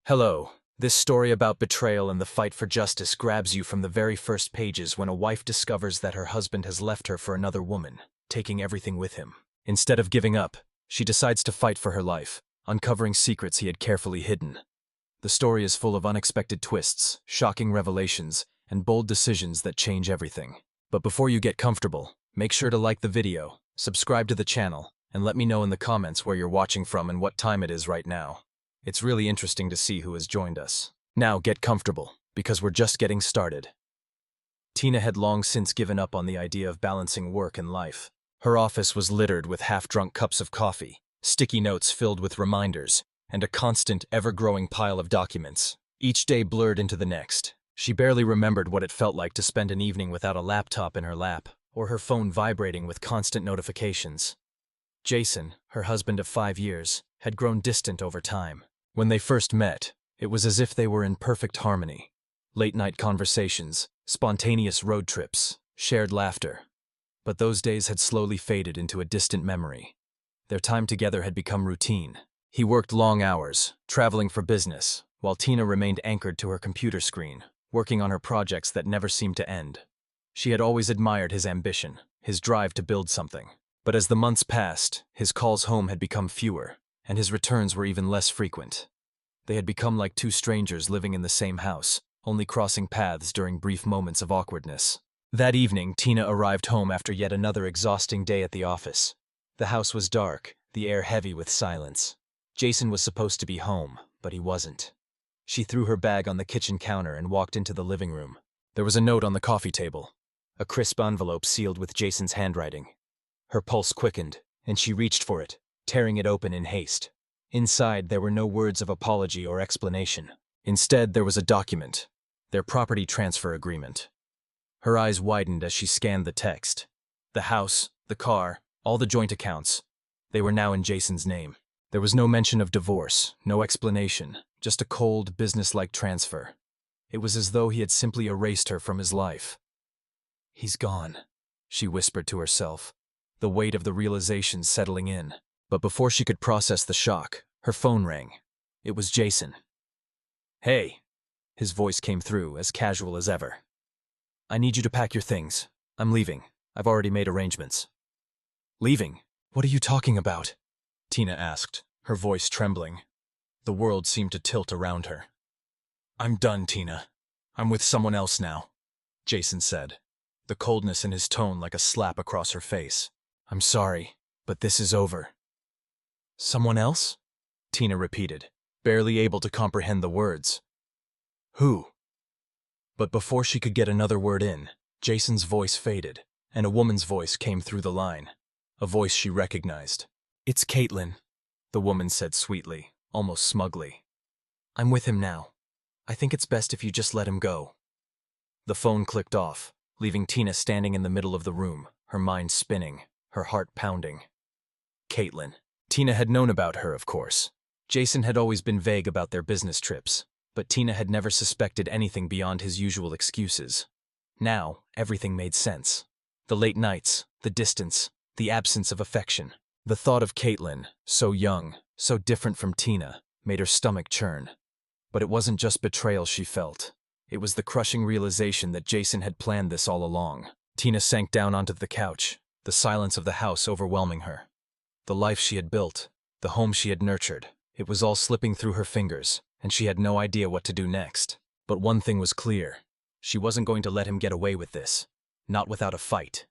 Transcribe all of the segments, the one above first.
Hello. This story about betrayal and the fight for justice grabs you from the very first pages when a wife discovers that her husband has left her for another woman, taking everything with him. Instead of giving up, she decides to fight for her life, uncovering secrets he had carefully hidden. The story is full of unexpected twists, shocking revelations, and bold decisions that change everything. But before you get comfortable, make sure to like the video, subscribe to the channel, and let me know in the comments where you're watching from and what time it is right now. It's really interesting to see who has joined us. Now get comfortable, because we're just getting started. Tina had long since given up on the idea of balancing work and life. Her office was littered with half-drunk cups of coffee, sticky notes filled with reminders, and a constant, ever-growing pile of documents. Each day blurred into the next. She barely remembered what it felt like to spend an evening without a laptop in her lap, or her phone vibrating with constant notifications. Jason, her husband of 5 years, had grown distant over time. When they first met, it was as if they were in perfect harmony. Late-night conversations, spontaneous road trips, shared laughter. But those days had slowly faded into a distant memory. Their time together had become routine. He worked long hours, traveling for business, while Tina remained anchored to her computer screen, working on her projects that never seemed to end. She had always admired his ambition, his drive to build something. But as the months passed, his calls home had become fewer, and his returns were even less frequent. They had become like two strangers living in the same house, only crossing paths during brief moments of awkwardness. That evening, Tina arrived home after yet another exhausting day at the office. The house was dark, the air heavy with silence. Jason was supposed to be home, but he wasn't. She threw her bag on the kitchen counter and walked into the living room. There was a note on the coffee table, a crisp envelope sealed with Jason's handwriting. Her pulse quickened, and she reached for it, tearing it open in haste. Inside, there were no words of apology or explanation. Instead, there was a document, their property transfer agreement. Her eyes widened as she scanned the text. The house, the car, all the joint accounts, they were now in Jason's name. There was no mention of divorce, no explanation, just a cold, businesslike transfer. It was as though he had simply erased her from his life. "He's gone," she whispered to herself, the weight of the realization settling in. But before she could process the shock, her phone rang. It was Jason. "Hey," his voice came through, as casual as ever. "I need you to pack your things. I'm leaving. I've already made arrangements." "Leaving? What are you talking about?" Tina asked, her voice trembling. The world seemed to tilt around her. "I'm done, Tina. I'm with someone else now," Jason said, the coldness in his tone like a slap across her face. "I'm sorry, but this is over." "Someone else?" Tina repeated, barely able to comprehend the words. "Who?" But before she could get another word in, Jason's voice faded, and a woman's voice came through the line, a voice she recognized. "It's Caitlin," the woman said sweetly, almost smugly. "I'm with him now. I think it's best if you just let him go." The phone clicked off, leaving Tina standing in the middle of the room, her mind spinning, her heart pounding. Caitlin. Tina had known about her, of course. Jason had always been vague about their business trips, but Tina had never suspected anything beyond his usual excuses. Now, everything made sense. The late nights, the distance, the absence of affection. The thought of Caitlin, so young, so different from Tina, made her stomach churn. But it wasn't just betrayal she felt. It was the crushing realization that Jason had planned this all along. Tina sank down onto the couch, the silence of the house overwhelming her. The life she had built, the home she had nurtured, it was all slipping through her fingers, and she had no idea what to do next. But one thing was clear. She wasn't going to let him get away with this. Not without a fight.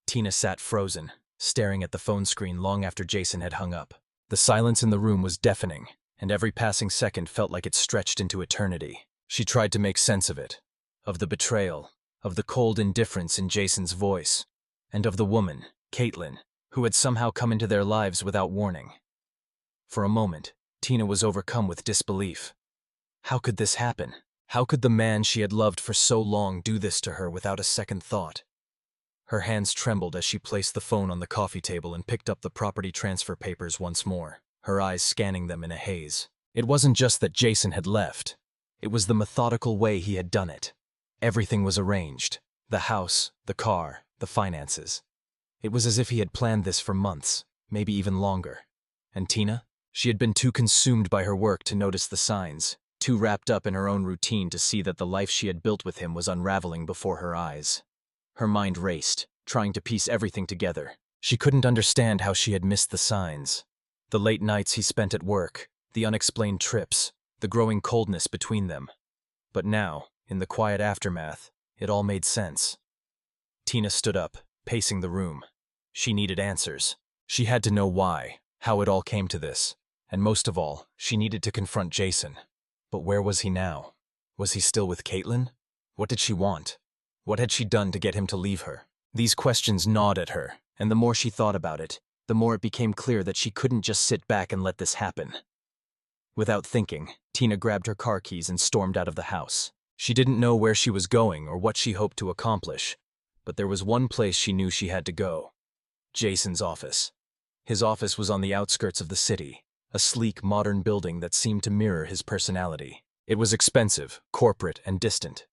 Tina sat frozen, staring at the phone screen long after Jason had hung up. The silence in the room was deafening, and every passing second felt like it stretched into eternity. She tried to make sense of it, of the betrayal, of the cold indifference in Jason's voice, and of the woman, Caitlin, who had somehow come into their lives without warning. For a moment, Tina was overcome with disbelief. How could this happen? How could the man she had loved for so long do this to her without a second thought? Her hands trembled as she placed the phone on the coffee table and picked up the property transfer papers once more, her eyes scanning them in a haze. It wasn't just that Jason had left. It was the methodical way he had done it. Everything was arranged. The house, the car, the finances. It was as if he had planned this for months, maybe even longer. And Tina? She had been too consumed by her work to notice the signs, too wrapped up in her own routine to see that the life she had built with him was unraveling before her eyes. Her mind raced, trying to piece everything together. She couldn't understand how she had missed the signs. The late nights he spent at work, the unexplained trips, the growing coldness between them. But now, in the quiet aftermath, it all made sense. Tina stood up, pacing the room. She needed answers. She had to know why, how it all came to this. And most of all, she needed to confront Jason. But where was he now? Was he still with Caitlin? What did she want? What had she done to get him to leave her? These questions gnawed at her, and the more she thought about it, the more it became clear that she couldn't just sit back and let this happen. Without thinking, Tina grabbed her car keys and stormed out of the house. She didn't know where she was going or what she hoped to accomplish, but there was one place she knew she had to go. Jason's office. His office was on the outskirts of the city, a sleek, modern building that seemed to mirror his personality. It was expensive, corporate, and distant.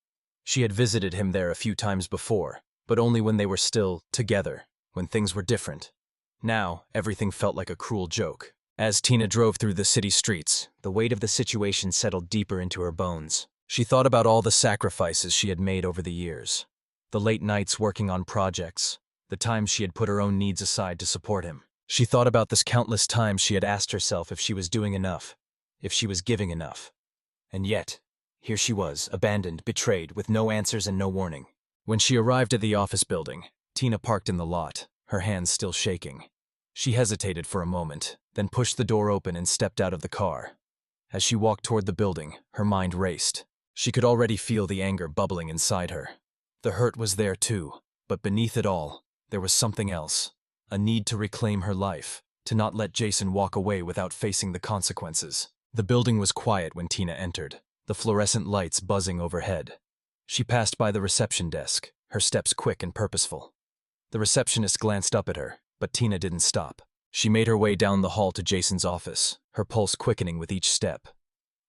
She had visited him there a few times before, but only when they were still together, when things were different. Now, everything felt like a cruel joke. As Tina drove through the city streets, the weight of the situation settled deeper into her bones. She thought about all the sacrifices she had made over the years. The late nights working on projects, the times she had put her own needs aside to support him. She thought about this countless times she had asked herself if she was doing enough, if she was giving enough. And yet, here she was, abandoned, betrayed, with no answers and no warning. When she arrived at the office building, Tina parked in the lot, her hands still shaking. She hesitated for a moment, then pushed the door open and stepped out of the car. As she walked toward the building, her mind raced. She could already feel the anger bubbling inside her. The hurt was there too, but beneath it all, there was something else. A need to reclaim her life, to not let Jason walk away without facing the consequences. The building was quiet when Tina entered, the fluorescent lights buzzing overhead. She passed by the reception desk, her steps quick and purposeful. The receptionist glanced up at her, but Tina didn't stop. She made her way down the hall to Jason's office, her pulse quickening with each step.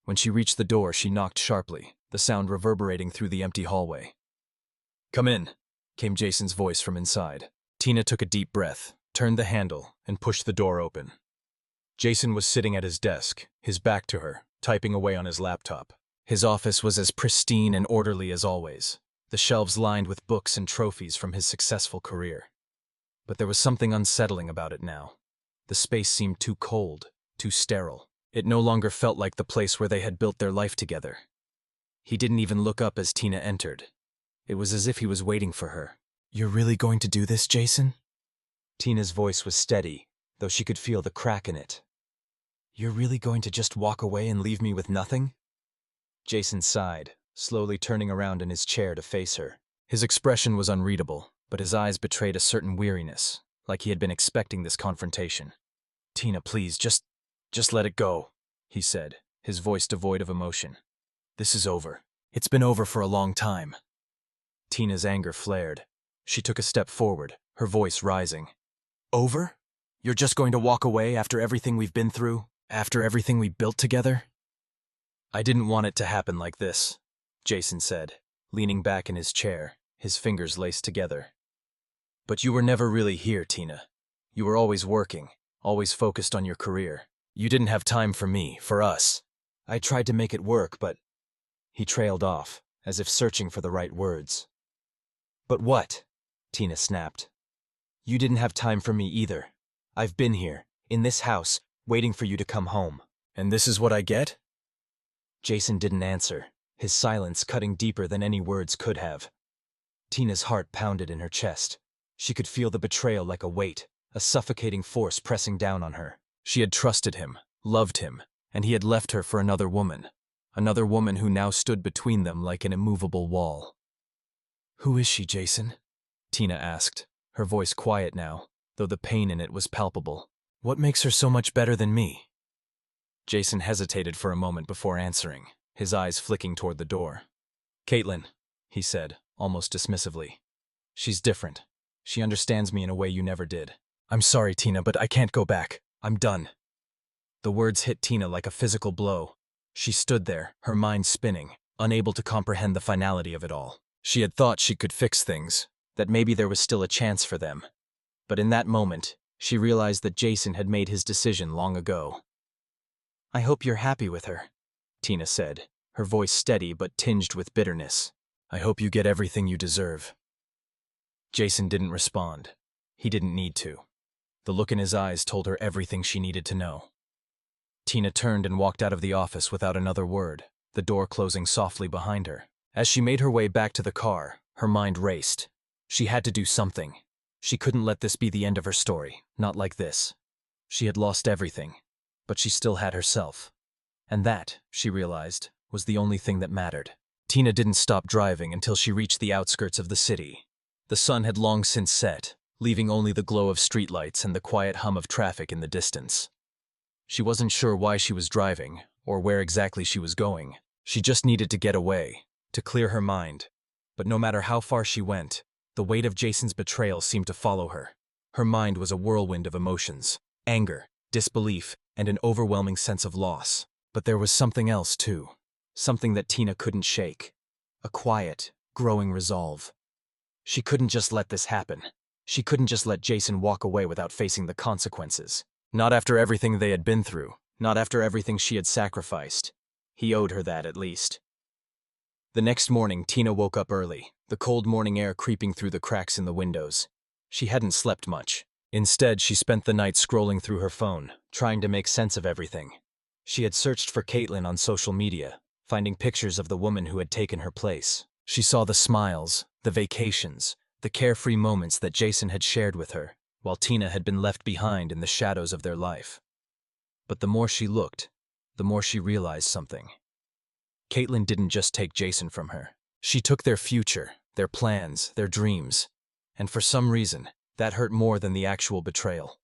When she reached the door, she knocked sharply, the sound reverberating through the empty hallway. "Come in," came Jason's voice from inside. Tina took a deep breath, turned the handle, and pushed the door open. Jason was sitting at his desk, his back to her, typing away on his laptop. His office was as pristine and orderly as always, the shelves lined with books and trophies from his successful career. But there was something unsettling about it now. The space seemed too cold, too sterile. It no longer felt like the place where they had built their life together. He didn't even look up as Tina entered. It was as if he was waiting for her. "You're really going to do this, Jason?" Tina's voice was steady, though she could feel the crack in it. "You're really going to just walk away and leave me with nothing?" Jason sighed, slowly turning around in his chair to face her. His expression was unreadable, but his eyes betrayed a certain weariness, like he had been expecting this confrontation. "Tina, please, just let it go," he said, his voice devoid of emotion. "This is over. It's been over for a long time." Tina's anger flared. She took a step forward, her voice rising. "Over? You're just going to walk away after everything we've been through? After everything we built together?" "I didn't want it to happen like this," Jason said, leaning back in his chair, his fingers laced together. "But you were never really here, Tina. You were always working, always focused on your career. You didn't have time for me, for us. I tried to make it work, but—" He trailed off, as if searching for the right words. "But what?" Tina snapped. "You didn't have time for me either. I've been here, in this house, waiting for you to come home. And this is what I get?" Jason didn't answer, his silence cutting deeper than any words could have. Tina's heart pounded in her chest. She could feel the betrayal like a weight, a suffocating force pressing down on her. She had trusted him, loved him, and he had left her for another woman who now stood between them like an immovable wall. "Who is she, Jason?" Tina asked, her voice quiet now, though the pain in it was palpable. "What makes her so much better than me?" Jason hesitated for a moment before answering, his eyes flicking toward the door. "Caitlin," he said, almost dismissively. "She's different. She understands me in a way you never did. I'm sorry, Tina, but I can't go back. I'm done." The words hit Tina like a physical blow. She stood there, her mind spinning, unable to comprehend the finality of it all. She had thought she could fix things, that maybe there was still a chance for them. But in that moment, she realized that Jason had made his decision long ago. I hope you're happy with her, Tina said, her voice steady but tinged with bitterness. I hope you get everything you deserve. Jason didn't respond. He didn't need to. The look in his eyes told her everything she needed to know. Tina turned and walked out of the office without another word, the door closing softly behind her. As she made her way back to the car, her mind raced. She had to do something. She couldn't let this be the end of her story, not like this. She had lost everything, but she still had herself. And that, she realized, was the only thing that mattered. Tina didn't stop driving until she reached the outskirts of the city. The sun had long since set, leaving only the glow of streetlights and the quiet hum of traffic in the distance. She wasn't sure why she was driving, or where exactly she was going. She just needed to get away, to clear her mind. But no matter how far she went, the weight of Jason's betrayal seemed to follow her. Her mind was a whirlwind of emotions: anger, disbelief, and an overwhelming sense of loss. But there was something else, too. Something that Tina couldn't shake. A quiet, growing resolve. She couldn't just let this happen. She couldn't just let Jason walk away without facing the consequences. Not after everything they had been through. Not after everything she had sacrificed. He owed her that, at least. The next morning, Tina woke up early, the cold morning air creeping through the cracks in the windows. She hadn't slept much. Instead, she spent the night scrolling through her phone, trying to make sense of everything. She had searched for Caitlin on social media, finding pictures of the woman who had taken her place. She saw the smiles, the vacations, the carefree moments that Jason had shared with her, while Tina had been left behind in the shadows of their life. But the more she looked, the more she realized something. Caitlin didn't just take Jason from her. She took their future, their plans, their dreams. And for some reason, that hurt more than the actual betrayal.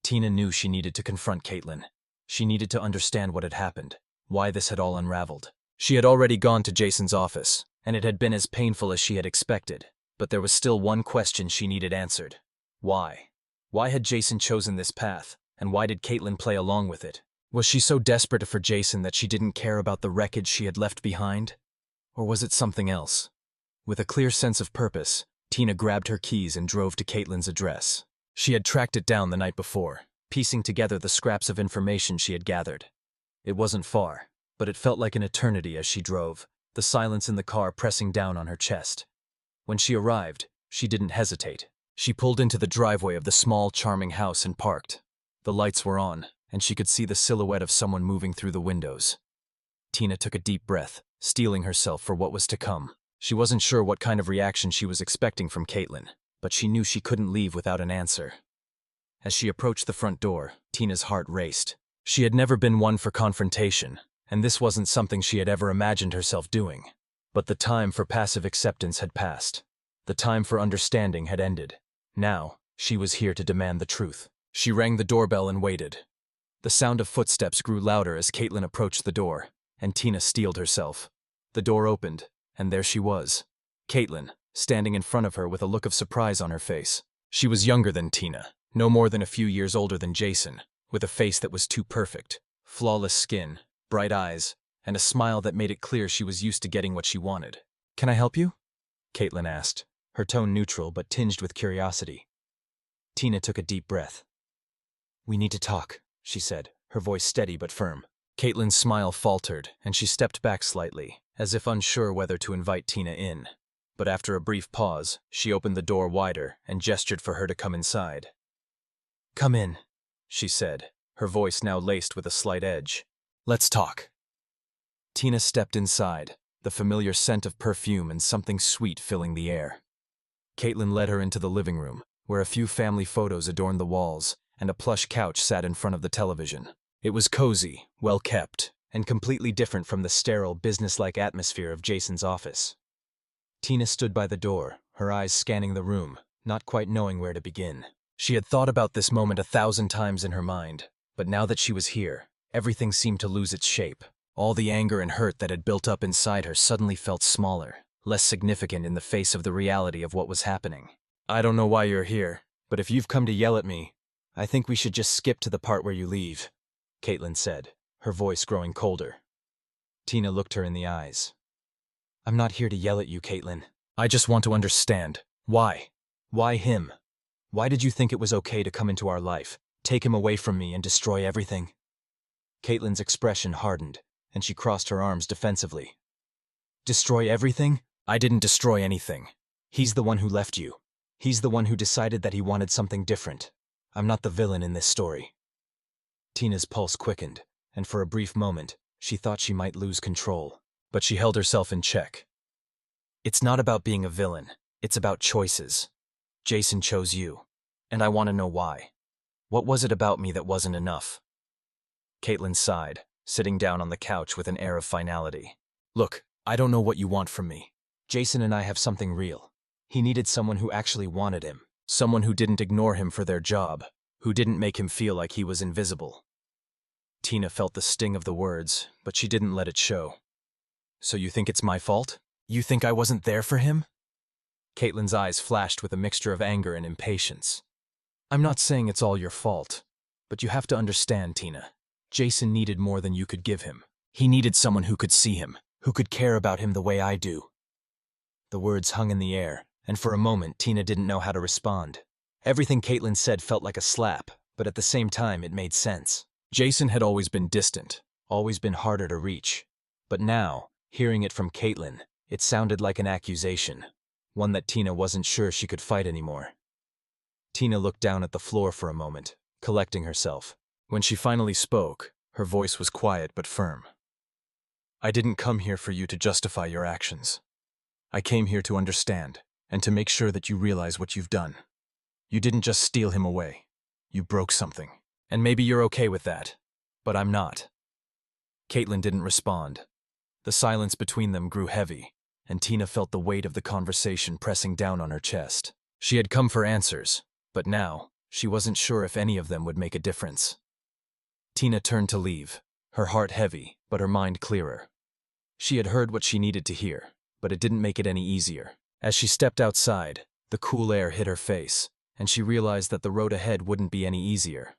Tina knew she needed to confront Caitlin. She needed to understand what had happened, why this had all unraveled. She had already gone to Jason's office, and it had been as painful as she had expected. But there was still one question she needed answered. Why? Why had Jason chosen this path, and why did Caitlin play along with it? Was she so desperate for Jason that she didn't care about the wreckage she had left behind? Or was it something else? With a clear sense of purpose, Tina grabbed her keys and drove to Caitlin's address. She had tracked it down the night before, piecing together the scraps of information she had gathered. It wasn't far, but it felt like an eternity as she drove, the silence in the car pressing down on her chest. When she arrived, she didn't hesitate. She pulled into the driveway of the small, charming house and parked. The lights were on, and she could see the silhouette of someone moving through the windows. Tina took a deep breath, steeling herself for what was to come. She wasn't sure what kind of reaction she was expecting from Caitlin, but she knew she couldn't leave without an answer. As she approached the front door, Tina's heart raced. She had never been one for confrontation, and this wasn't something she had ever imagined herself doing. But the time for passive acceptance had passed. The time for understanding had ended. Now, she was here to demand the truth. She rang the doorbell and waited. The sound of footsteps grew louder as Caitlin approached the door, and Tina steeled herself. The door opened, and there she was. Caitlin, standing in front of her with a look of surprise on her face. She was younger than Tina, no more than a few years older than Jason, with a face that was too perfect. Flawless skin, bright eyes, and a smile that made it clear she was used to getting what she wanted. "Can I help you?" Caitlin asked, her tone neutral but tinged with curiosity. Tina took a deep breath. "We need to talk," she said, her voice steady but firm. Caitlin's smile faltered, and she stepped back slightly, as if unsure whether to invite Tina in. But after a brief pause, she opened the door wider and gestured for her to come inside. "Come in," she said, her voice now laced with a slight edge. "Let's talk." Tina stepped inside, the familiar scent of perfume and something sweet filling the air. Caitlin led her into the living room, where a few family photos adorned the walls, and a plush couch sat in front of the television. It was cozy, well-kept, and completely different from the sterile, businesslike atmosphere of Jason's office. Tina stood by the door, her eyes scanning the room, not quite knowing where to begin. She had thought about this moment 1,000 times in her mind, but now that she was here, everything seemed to lose its shape. All the anger and hurt that had built up inside her suddenly felt smaller, less significant in the face of the reality of what was happening. "I don't know why you're here, but if you've come to yell at me, I think we should just skip to the part where you leave," Caitlin said, her voice growing colder. Tina looked her in the eyes. "I'm not here to yell at you, Caitlin. I just want to understand. Why? Why him? Why did you think it was okay to come into our life, take him away from me, and destroy everything?" Caitlin's expression hardened, and she crossed her arms defensively. Destroy everything? I didn't destroy anything. He's the one who left you. He's the one who decided that he wanted something different. I'm not the villain in this story. Tina's pulse quickened, and for a brief moment, she thought she might lose control. But she held herself in check. It's not about being a villain. It's about choices. Jason chose you, and I want to know why. What was it about me that wasn't enough? Caitlin sighed, sitting down on the couch with an air of finality. Look, I don't know what you want from me. Jason and I have something real. He needed someone who actually wanted him, someone who didn't ignore him for their job, who didn't make him feel like he was invisible. Tina felt the sting of the words, but she didn't let it show. So you think it's my fault? You think I wasn't there for him? Caitlin's eyes flashed with a mixture of anger and impatience. I'm not saying it's all your fault, but you have to understand, Tina. Jason needed more than you could give him. He needed someone who could see him, who could care about him the way I do. The words hung in the air, and for a moment Tina didn't know how to respond. Everything Caitlin said felt like a slap, but at the same time it made sense. Jason had always been distant, always been harder to reach. But now, hearing it from Caitlin, it sounded like an accusation, one that Tina wasn't sure she could fight anymore. Tina looked down at the floor for a moment, collecting herself. When she finally spoke, her voice was quiet but firm. I didn't come here for you to justify your actions. I came here to understand, and to make sure that you realize what you've done. You didn't just steal him away. You broke something. And maybe you're okay with that, but I'm not. Caitlin didn't respond. The silence between them grew heavy, and Tina felt the weight of the conversation pressing down on her chest. She had come for answers, but now, she wasn't sure if any of them would make a difference. Tina turned to leave, her heart heavy, but her mind clearer. She had heard what she needed to hear, but it didn't make it any easier. As she stepped outside, the cool air hit her face, and she realized that the road ahead wouldn't be any easier.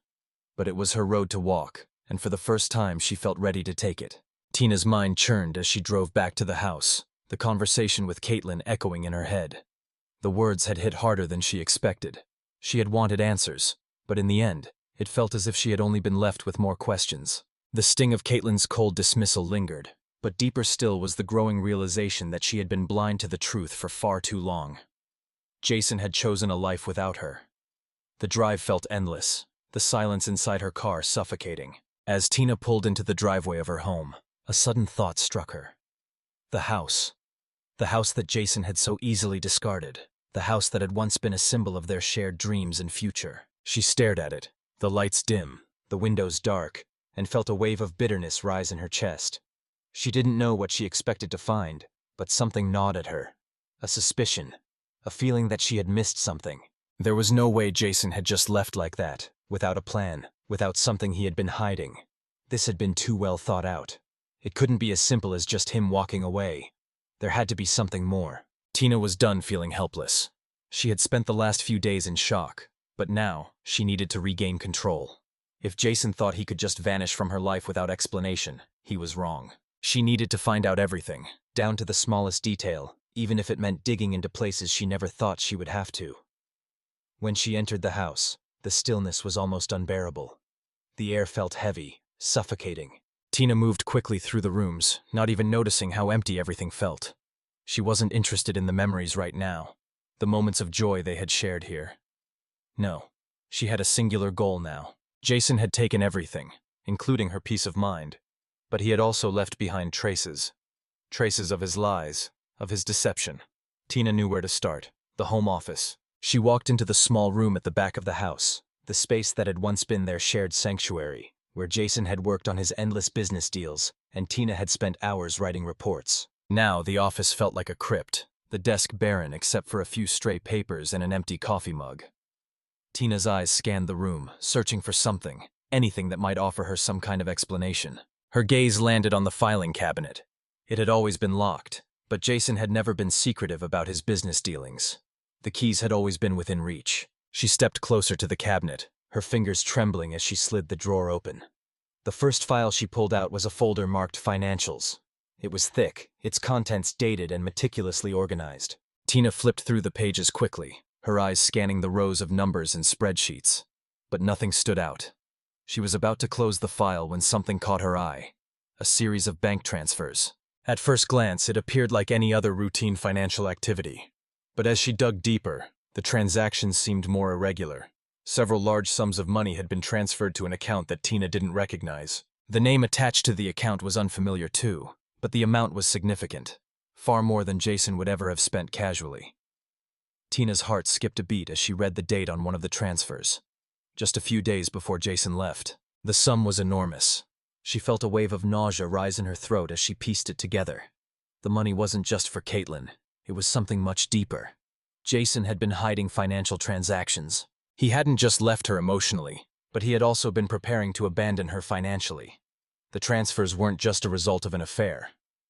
But it was her road to walk, and for the first time she felt ready to take it. Tina's mind churned as she drove back to the house, the conversation with Caitlin echoing in her head. The words had hit harder than she expected. She had wanted answers, but in the end, it felt as if she had only been left with more questions. The sting of Caitlin's cold dismissal lingered, but deeper still was the growing realization that she had been blind to the truth for far too long. Jason had chosen a life without her. The drive felt endless, the silence inside her car suffocating. As Tina pulled into the driveway of her home, a sudden thought struck her. The house. The house that Jason had so easily discarded. The house that had once been a symbol of their shared dreams and future. She stared at it, the lights dim, the windows dark, and felt a wave of bitterness rise in her chest. She didn't know what she expected to find, but something gnawed at her. A suspicion. A feeling that she had missed something. There was no way Jason had just left like that, without a plan, without something he had been hiding. This had been too well thought out. It couldn't be as simple as just him walking away. There had to be something more. Tina was done feeling helpless. She had spent the last few days in shock, but now she needed to regain control. If Jason thought he could just vanish from her life without explanation, he was wrong. She needed to find out everything, down to the smallest detail, even if it meant digging into places she never thought she would have to. When she entered the house, the stillness was almost unbearable. The air felt heavy, suffocating. Tina moved quickly through the rooms, not even noticing how empty everything felt. She wasn't interested in the memories right now, the moments of joy they had shared here. No, she had a singular goal now. Jason had taken everything, including her peace of mind, but he had also left behind traces. Traces of his lies, of his deception. Tina knew where to start, the home office. She walked into the small room at the back of the house, the space that had once been their shared sanctuary, where Jason had worked on his endless business deals, and Tina had spent hours writing reports. Now the office felt like a crypt, the desk barren except for a few stray papers and an empty coffee mug. Tina's eyes scanned the room, searching for something, anything that might offer her some kind of explanation. Her gaze landed on the filing cabinet. It had always been locked, but Jason had never been secretive about his business dealings. The keys had always been within reach. She stepped closer to the cabinet, her fingers trembling as she slid the drawer open. The first file she pulled out was a folder marked Financials. It was thick, its contents dated and meticulously organized. Tina flipped through the pages quickly, her eyes scanning the rows of numbers and spreadsheets. But nothing stood out. She was about to close the file when something caught her eye. A series of bank transfers. At first glance, it appeared like any other routine financial activity. But as she dug deeper, the transactions seemed more irregular. Several large sums of money had been transferred to an account that Tina didn't recognize. The name attached to the account was unfamiliar too, but the amount was significant. Far more than Jason would ever have spent casually. Tina's heart skipped a beat as she read the date on one of the transfers. Just a few days before Jason left. The sum was enormous. She felt a wave of nausea rise in her throat as she pieced it together. The money wasn't just for Caitlin. It was something much deeper. Jason had been hiding financial transactions. He hadn't just left her emotionally, but he had also been preparing to abandon her financially. The transfers weren't just a result of an affair.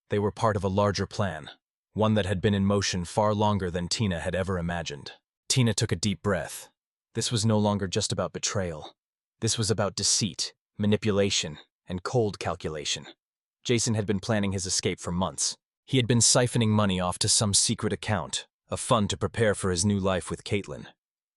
They were part of a larger plan, one that had been in motion far longer than Tina had ever imagined. Tina took a deep breath. This was no longer just about betrayal. This was about deceit, manipulation, and cold calculation. Jason had been planning his escape for months. He had been siphoning money off to some secret account, a fund to prepare for his new life with Caitlin.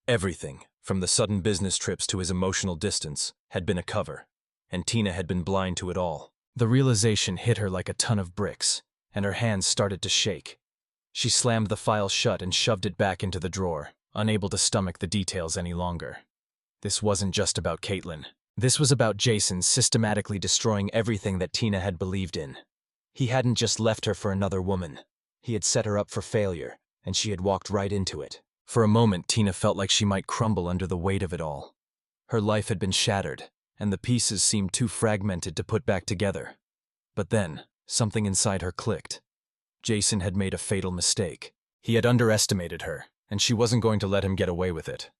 Everything, from the sudden business trips to his emotional distance, had been a cover, and Tina had been blind to it all. The realization hit her like a ton of bricks, and her hands started to shake. She slammed the file shut and shoved it back into the drawer, unable to stomach the details any longer. This wasn't just about Caitlin. This was about Jason systematically destroying everything that Tina had believed in. He hadn't just left her for another woman. He had set her up for failure, and she had walked right into it. For a moment, Tina felt like she might crumble under the weight of it all. Her life had been shattered, and the pieces seemed too fragmented to put back together. But then, something inside her clicked. Jason had made a fatal mistake. He had underestimated her, and she wasn't going to let him get away with it.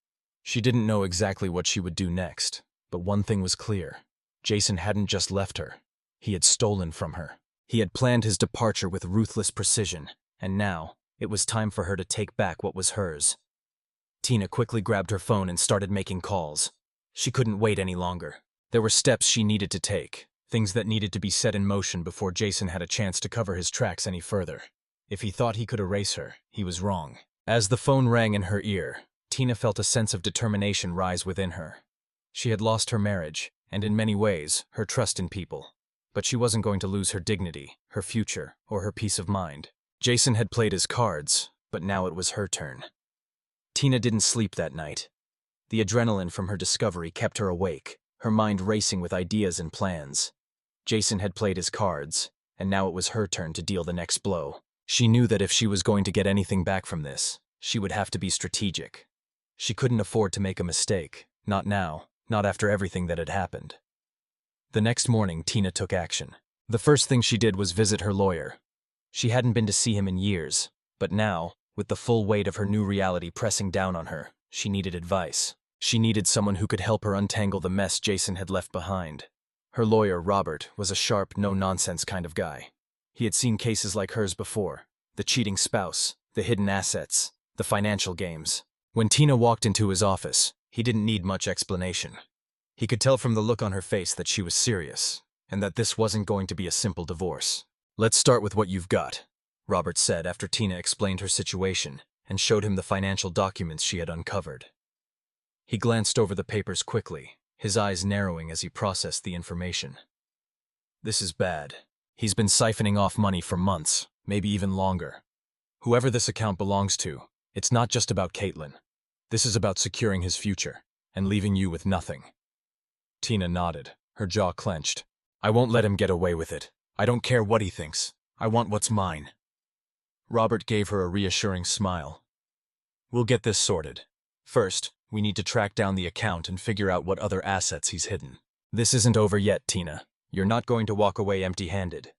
She didn't know exactly what she would do next, but one thing was clear. Jason hadn't just left her. He had stolen from her. He had planned his departure with ruthless precision, and now, it was time for her to take back what was hers. Tina quickly grabbed her phone and started making calls. She couldn't wait any longer. There were steps she needed to take, things that needed to be set in motion before Jason had a chance to cover his tracks any further. If he thought he could erase her, he was wrong. As the phone rang in her ear, Tina felt a sense of determination rise within her. She had lost her marriage, and in many ways, her trust in people. But she wasn't going to lose her dignity, her future, or her peace of mind. Jason had played his cards, but now it was her turn. Tina didn't sleep that night. The adrenaline from her discovery kept her awake, her mind racing with ideas and plans. Jason had played his cards, and now it was her turn to deal the next blow. She knew that if she was going to get anything back from this, she would have to be strategic. She couldn't afford to make a mistake, not now, not after everything that had happened. The next morning, Tina took action. The first thing she did was visit her lawyer. She hadn't been to see him in years, but now, with the full weight of her new reality pressing down on her, she needed advice. She needed someone who could help her untangle the mess Jason had left behind. Her lawyer, Robert, was a sharp, no-nonsense kind of guy. He had seen cases like hers before: the cheating spouse, the hidden assets, the financial games. When Tina walked into his office, he didn't need much explanation. He could tell from the look on her face that she was serious, and that this wasn't going to be a simple divorce. "Let's start with what you've got," Robert said after Tina explained her situation and showed him the financial documents she had uncovered. He glanced over the papers quickly, his eyes narrowing as he processed the information. "This is bad. He's been siphoning off money for months, maybe even longer. Whoever this account belongs to, it's not just about Caitlin. This is about securing his future and leaving you with nothing." Tina nodded, her jaw clenched. "I won't let him get away with it. I don't care what he thinks. I want what's mine." Robert gave her a reassuring smile. "We'll get this sorted. First, we need to track down the account and figure out what other assets he's hidden." "This isn't over yet, Tina. You're not going to walk away empty-handed."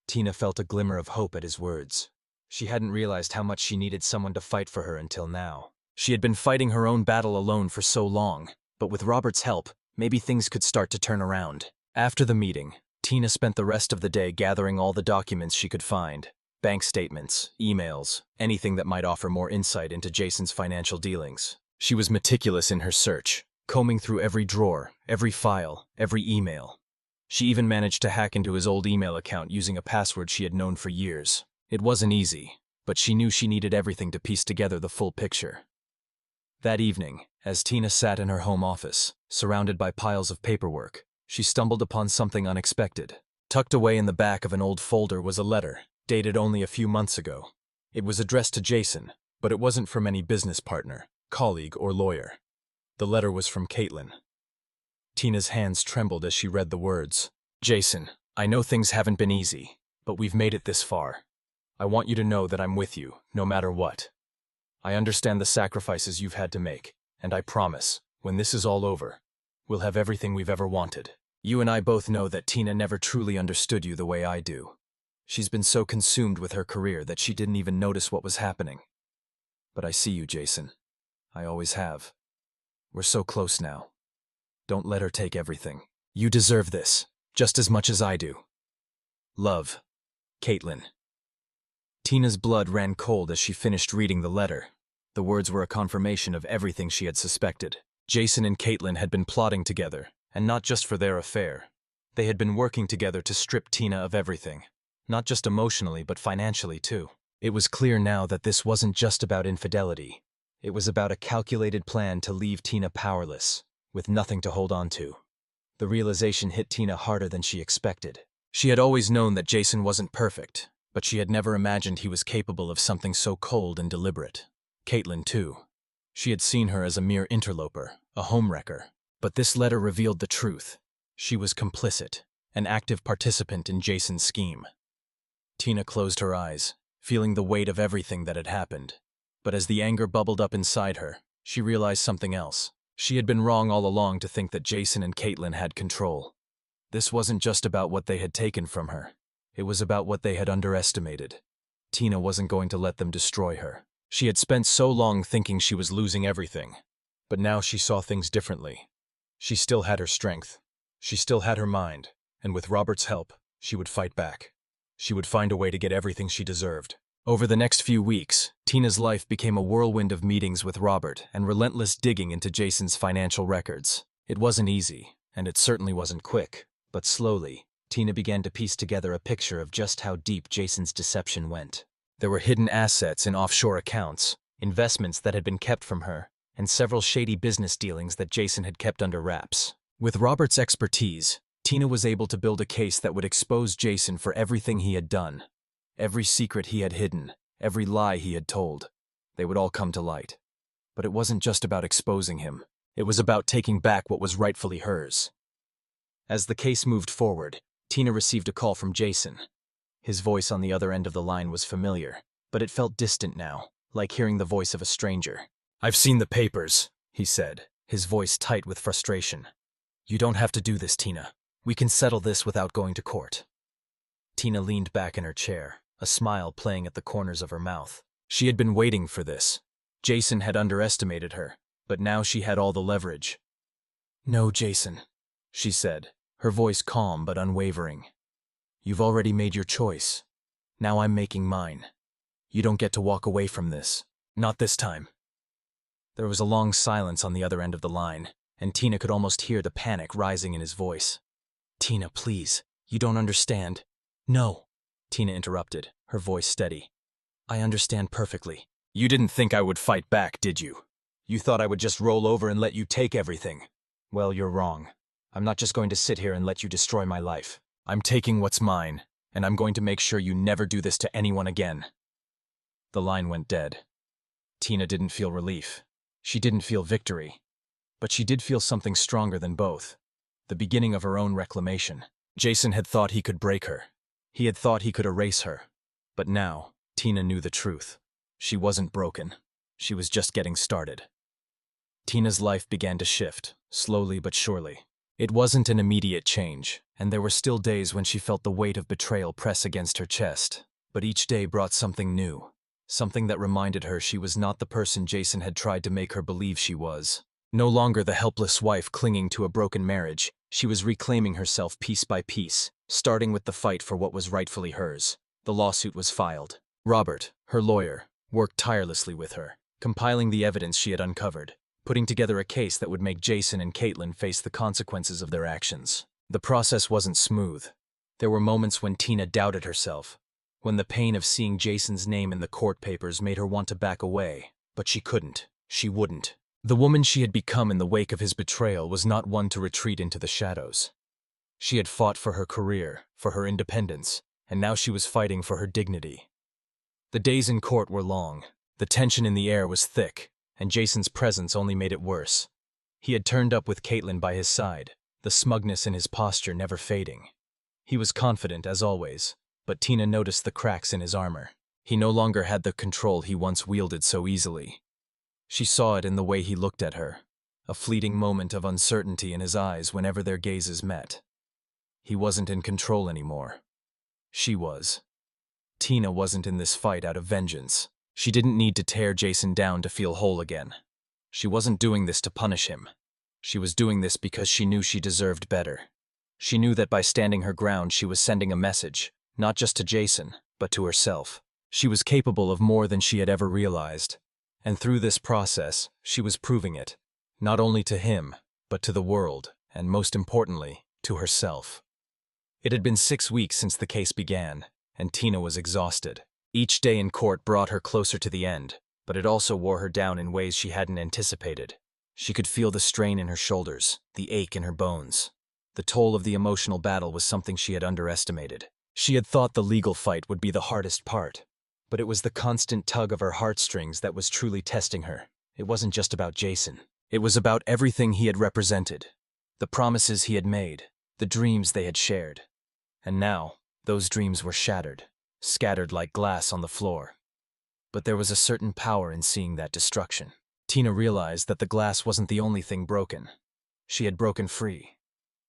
Tina felt a glimmer of hope at his words. She hadn't realized how much she needed someone to fight for her until now. She had been fighting her own battle alone for so long, but with Robert's help, maybe things could start to turn around. After the meeting, Tina spent the rest of the day gathering all the documents she could find: bank statements, emails, anything that might offer more insight into Jason's financial dealings. She was meticulous in her search, combing through every drawer, every file, every email. She even managed to hack into his old email account using a password she had known for years. It wasn't easy, but she knew she needed everything to piece together the full picture. That evening, as Tina sat in her home office, Surrounded by piles of paperwork, she stumbled upon something unexpected. Tucked away in the back of an old folder was a letter, dated only a few months ago. It was addressed to Jason, but it wasn't from any business partner, colleague, or lawyer. The letter was from Caitlin. Tina's hands trembled as she read the words. Jason, I know things haven't been easy, but we've made it this far. I want you to know that I'm with you, no matter what. I understand the sacrifices you've had to make, and I promise, when this is all over, we'll have everything we've ever wanted. You and I both know that Tina never truly understood you the way I do. She's been so consumed with her career that she didn't even notice what was happening. But I see you, Jason. I always have. We're so close now. Don't let her take everything. You deserve this, just as much as I do. Love, Caitlin. Tina's blood ran cold as she finished reading the letter. The words were a confirmation of everything she had suspected. Jason and Caitlin had been plotting together, and not just for their affair. They had been working together to strip Tina of everything, not just emotionally but financially too. It was clear now that this wasn't just about infidelity. It was about a calculated plan to leave Tina powerless, with nothing to hold on to. The realization hit Tina harder than she expected. She had always known that Jason wasn't perfect, but she had never imagined he was capable of something so cold and deliberate. Caitlin, too. She had seen her as a mere interloper, a homewrecker. But this letter revealed the truth. She was complicit, an active participant in Jason's scheme. Tina closed her eyes, feeling the weight of everything that had happened. But as the anger bubbled up inside her, she realized something else. She had been wrong all along to think that Jason and Caitlin had control. This wasn't just about what they had taken from her. It was about what they had underestimated. Tina wasn't going to let them destroy her. She had spent so long thinking she was losing everything. But now she saw things differently. She still had her strength. She still had her mind. And with Robert's help, she would fight back. She would find a way to get everything she deserved. Over the next few weeks, Tina's life became a whirlwind of meetings with Robert and relentless digging into Jason's financial records. It wasn't easy, and it certainly wasn't quick. But slowly, Tina began to piece together a picture of just how deep Jason's deception went. There were hidden assets in offshore accounts, investments that had been kept from her, and several shady business dealings that Jason had kept under wraps. With Robert's expertise, Tina was able to build a case that would expose Jason for everything he had done. Every secret he had hidden, every lie he had told. They would all come to light. But it wasn't just about exposing him. It was about taking back what was rightfully hers. As the case moved forward, Tina received a call from Jason. His voice on the other end of the line was familiar, but it felt distant now, like hearing the voice of a stranger. "I've seen the papers," he said, his voice tight with frustration. "You don't have to do this, Tina. We can settle this without going to court." Tina leaned back in her chair, a smile playing at the corners of her mouth. She had been waiting for this. Jason had underestimated her, but now she had all the leverage. "No, Jason," she said, her voice calm but unwavering. "You've already made your choice. Now I'm making mine. You don't get to walk away from this. Not this time." There was a long silence on the other end of the line, and Tina could almost hear the panic rising in his voice. "Tina, please. You don't understand." "No," Tina interrupted, her voice steady. "I understand perfectly. You didn't think I would fight back, did you? You thought I would just roll over and let you take everything. Well, you're wrong. I'm not just going to sit here and let you destroy my life. I'm taking what's mine, and I'm going to make sure you never do this to anyone again." The line went dead. Tina didn't feel relief. She didn't feel victory. But she did feel something stronger than both. The beginning of her own reclamation. Jason had thought he could break her. He had thought he could erase her. But now, Tina knew the truth. She wasn't broken. She was just getting started. Tina's life began to shift, slowly but surely. It wasn't an immediate change, and there were still days when she felt the weight of betrayal press against her chest. But each day brought something new, something that reminded her she was not the person Jason had tried to make her believe she was. No longer the helpless wife clinging to a broken marriage, she was reclaiming herself piece by piece, starting with the fight for what was rightfully hers. The lawsuit was filed. Robert, her lawyer, worked tirelessly with her, compiling the evidence she had uncovered, putting together a case that would make Jason and Caitlin face the consequences of their actions. The process wasn't smooth. There were moments when Tina doubted herself, when the pain of seeing Jason's name in the court papers made her want to back away. But she couldn't. She wouldn't. The woman she had become in the wake of his betrayal was not one to retreat into the shadows. She had fought for her career, for her independence, and now she was fighting for her dignity. The days in court were long, the tension in the air was thick, and Jason's presence only made it worse. He had turned up with Caitlin by his side, the smugness in his posture never fading. He was confident, as always, but Tina noticed the cracks in his armor. He no longer had the control he once wielded so easily. She saw it in the way he looked at her, a fleeting moment of uncertainty in his eyes whenever their gazes met. He wasn't in control anymore. She was. Tina wasn't in this fight out of vengeance. She didn't need to tear Jason down to feel whole again. She wasn't doing this to punish him. She was doing this because she knew she deserved better. She knew that by standing her ground she was sending a message, not just to Jason, but to herself. She was capable of more than she had ever realized. And through this process, she was proving it, not only to him, but to the world, and most importantly, to herself. It had been 6 weeks since the case began, and Tina was exhausted. Each day in court brought her closer to the end, but it also wore her down in ways she hadn't anticipated. She could feel the strain in her shoulders, the ache in her bones. The toll of the emotional battle was something she had underestimated. She had thought the legal fight would be the hardest part, but it was the constant tug of her heartstrings that was truly testing her. It wasn't just about Jason. It was about everything he had represented, the promises he had made, the dreams they had shared. And now, those dreams were shattered, scattered like glass on the floor. But there was a certain power in seeing that destruction. Tina realized that the glass wasn't the only thing broken. She had broken free.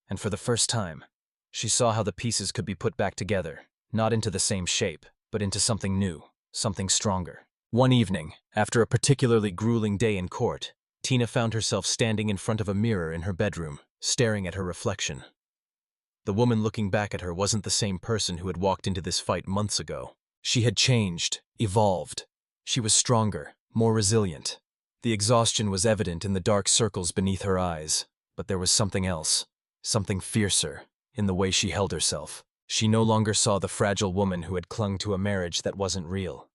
And for the first time, she saw how the pieces could be put back together, not into the same shape, but into something new, something stronger. One evening, after a particularly grueling day in court, Tina found herself standing in front of a mirror in her bedroom, staring at her reflection. The woman looking back at her wasn't the same person who had walked into this fight months ago. She had changed, evolved. She was stronger, more resilient. The exhaustion was evident in the dark circles beneath her eyes, but there was something else, something fiercer, in the way she held herself. She no longer saw the fragile woman who had clung to a marriage that wasn't real.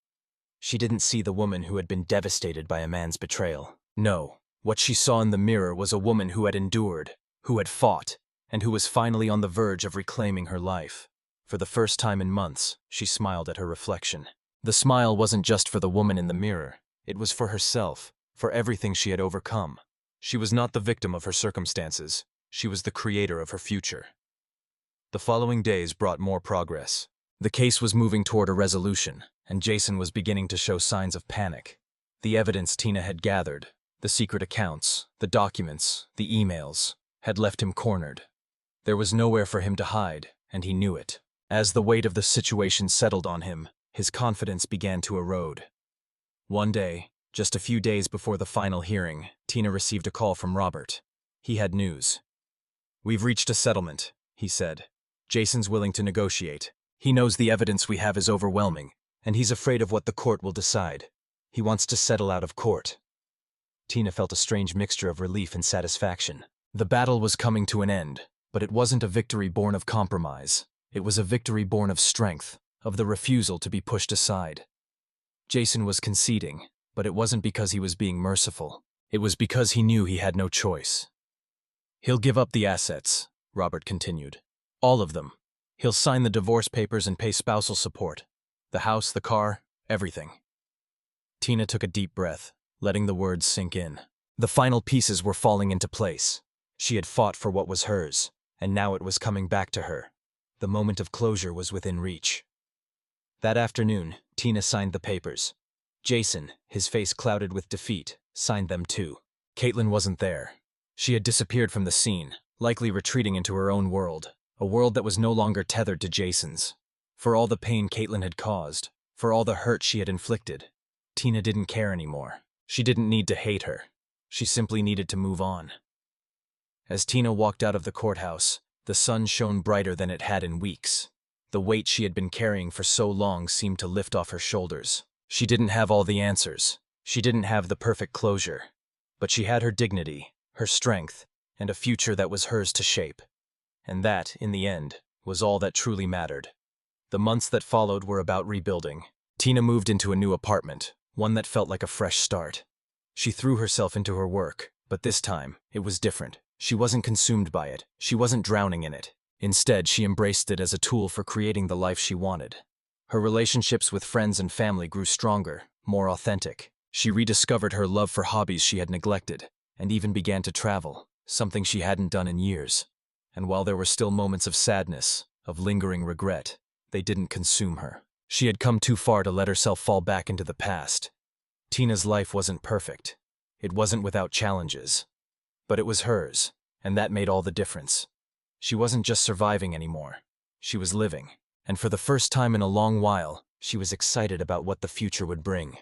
She didn't see the woman who had been devastated by a man's betrayal. No, what she saw in the mirror was a woman who had endured, who had fought, and who was finally on the verge of reclaiming her life. For the first time in months, she smiled at her reflection. The smile wasn't just for the woman in the mirror. It was for herself, for everything she had overcome. She was not the victim of her circumstances. She was the creator of her future. The following days brought more progress. The case was moving toward a resolution, and Jason was beginning to show signs of panic. The evidence Tina had gathered, the secret accounts, the documents, the emails, had left him cornered. There was nowhere for him to hide, and he knew it. As the weight of the situation settled on him, his confidence began to erode. One day, just a few days before the final hearing, Tina received a call from Robert. He had news. "We've reached a settlement," he said. "Jason's willing to negotiate. He knows the evidence we have is overwhelming, and he's afraid of what the court will decide. He wants to settle out of court." Tina felt a strange mixture of relief and satisfaction. The battle was coming to an end, but it wasn't a victory born of compromise. It was a victory born of strength, of the refusal to be pushed aside. Jason was conceding, but it wasn't because he was being merciful. It was because he knew he had no choice. "He'll give up the assets," Robert continued. "All of them. He'll sign the divorce papers and pay spousal support. The house, the car, everything." Tina took a deep breath, letting the words sink in. The final pieces were falling into place. She had fought for what was hers, and now it was coming back to her. The moment of closure was within reach. That afternoon, Tina signed the papers. Jason, his face clouded with defeat, signed them too. Caitlin wasn't there. She had disappeared from the scene, likely retreating into her own world, a world that was no longer tethered to Jason's. For all the pain Caitlin had caused, for all the hurt she had inflicted, Tina didn't care anymore. She didn't need to hate her. She simply needed to move on. As Tina walked out of the courthouse, the sun shone brighter than it had in weeks. The weight she had been carrying for so long seemed to lift off her shoulders. She didn't have all the answers. She didn't have the perfect closure. But she had her dignity, her strength, and a future that was hers to shape. And that, in the end, was all that truly mattered. The months that followed were about rebuilding. Tina moved into a new apartment, one that felt like a fresh start. She threw herself into her work, but this time, it was different. She wasn't consumed by it. She wasn't drowning in it. Instead, she embraced it as a tool for creating the life she wanted. Her relationships with friends and family grew stronger, more authentic. She rediscovered her love for hobbies she had neglected, and even began to travel, something she hadn't done in years. And while there were still moments of sadness, of lingering regret, they didn't consume her. She had come too far to let herself fall back into the past. Tina's life wasn't perfect. It wasn't without challenges. But it was hers, and that made all the difference. She wasn't just surviving anymore. She was living. And for the first time in a long while, she was excited about what the future would bring.